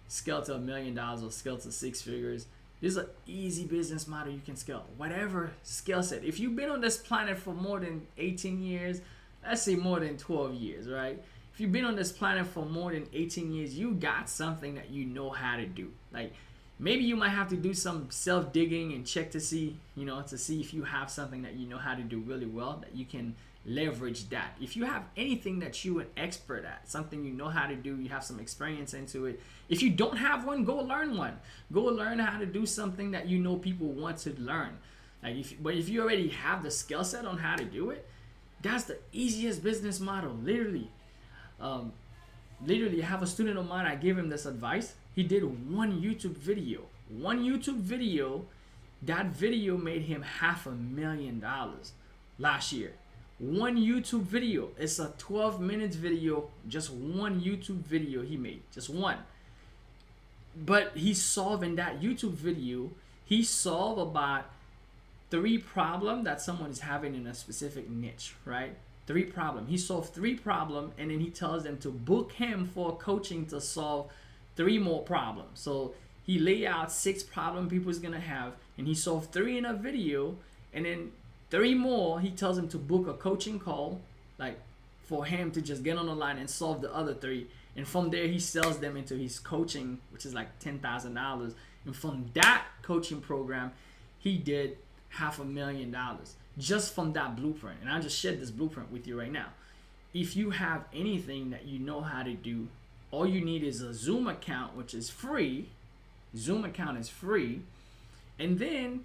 scale to $1 million or scale to 6 figures, this is an easy business model you can scale. Whatever skill set. If you've been on this planet for more than 18 years, let's say more than 12 years, right? If you've been on this planet for more than 18 years, you got something that you know how to do. Like maybe you might have to do some self-digging and check to see, to see if you have something that you know how to do really well, that you can leverage that. If you have anything that you're an expert at, something you know how to do, you have some experience into it. If you don't have one, go learn one. Go learn how to do something that you know people want to learn. But if you already have the skill set on how to do it, that's the easiest business model, literally. I have a student of mine, I gave him this advice. He did one YouTube video. That video made him $500,000 last year. One YouTube video. It's a 12 minutes video, just one YouTube video he made, just one. But he solved in that YouTube video, he solved about 3 problems that someone is having in a specific niche, right? 3 problems. He solved 3 problems, and then he tells them to book him for coaching to solve 3 more problems. So he lay out 6 problems people's gonna have, and he solved 3 in a video, and then 3 more he tells him to book a coaching call, like for him to just get on the line and solve the other 3. And from there he sells them into his coaching, which is like $10,000. And from that coaching program, he did $500,000 just from that blueprint. And I just shared this blueprint with you right now. If you have anything that you know how to do, all you need is a Zoom account, which is free. Zoom account is free. And then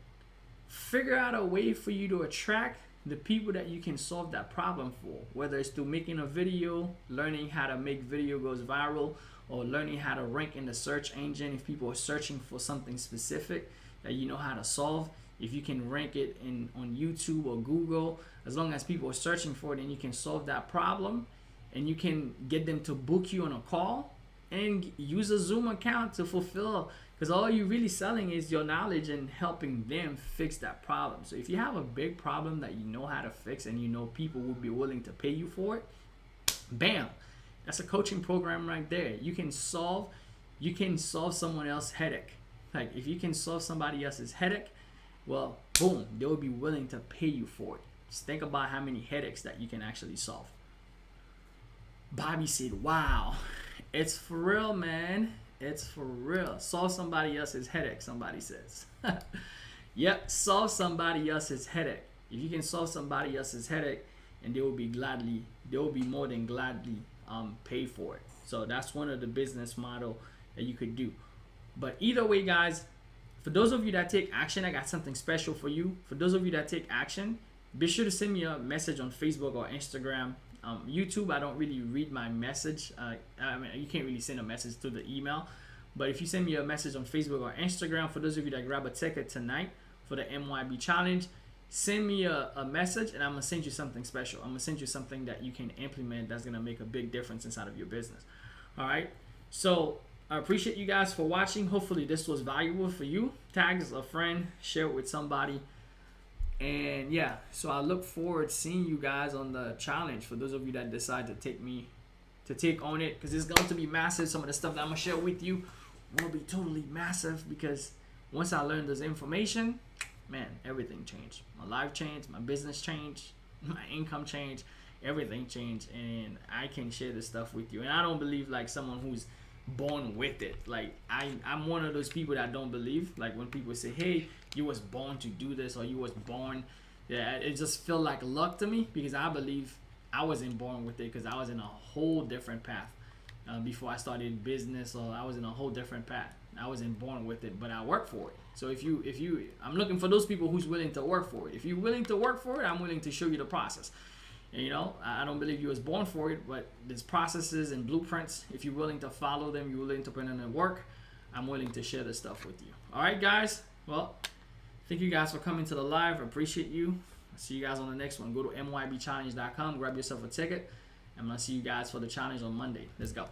figure out a way for you to attract the people that you can solve that problem for, whether it's through making a video, learning how to make video goes viral, or learning how to rank in the search engine. If people are searching for something specific that you know how to solve, if you can rank it on YouTube or Google, as long as people are searching for it, then you can solve that problem, and you can get them to book you on a call and use a Zoom account to fulfill, because all you're really selling is your knowledge and helping them fix that problem. So if you have a big problem that you know how to fix and you know people will be willing to pay you for it, bam, that's a coaching program right there. You can solve someone else's headache. Like if you can solve somebody else's headache, well, boom, they will be willing to pay you for it. Just think about how many headaches that you can actually solve. Bobby said, wow, it's for real, man. It's for real. Solve somebody else's headache, somebody says. Yep, solve somebody else's headache. If you can solve somebody else's headache, and they will be more than gladly pay for it. So that's one of the business model that you could do. But either way, guys, for those of you that take action, I got something special for you. For those of you that take action, be sure to send me a message on Facebook or Instagram. YouTube, I don't really read my message. I mean, you can't really send a message to the email. But if you send me a message on Facebook or Instagram, for those of you that grab a ticket tonight for the MYB challenge, send me a message and I'm going to send you something special. I'm going to send you something that you can implement that's going to make a big difference inside of your business. All right. So I appreciate you guys for watching. Hopefully this was valuable for you. Tag a friend, share it with somebody. And yeah, so I look forward to seeing you guys on the challenge for those of you that decide to take on it, because it's going to be massive. Some of the stuff that I'm going to share with you will be totally massive, because once I learned this information, man, everything changed. My life changed, my business changed, my income changed, everything changed, and I can share this stuff with you. And I don't believe like someone who's born with it. Like I'm one of those people that don't believe like when people say, hey, you was born to do this, or you was born, yeah, it just feel like luck to me, because I believe I wasn't born with it, because I was in a whole different path before I started business, or I was in a whole different path. I wasn't born with it, but I worked for it. So if you I'm looking for those people who's willing to work for it. If you're willing to work for it, I'm willing to show you the process. And, you know, I don't believe you was born for it, but there's processes and blueprints. If you're willing to follow them, you're willing to put in the work, I'm willing to share this stuff with you. All right, guys. Well, thank you guys for coming to the live. I appreciate you. I'll see you guys on the next one. Go to mybchallenge.com, grab yourself a ticket. I'm going to see you guys for the challenge on Monday. Let's go.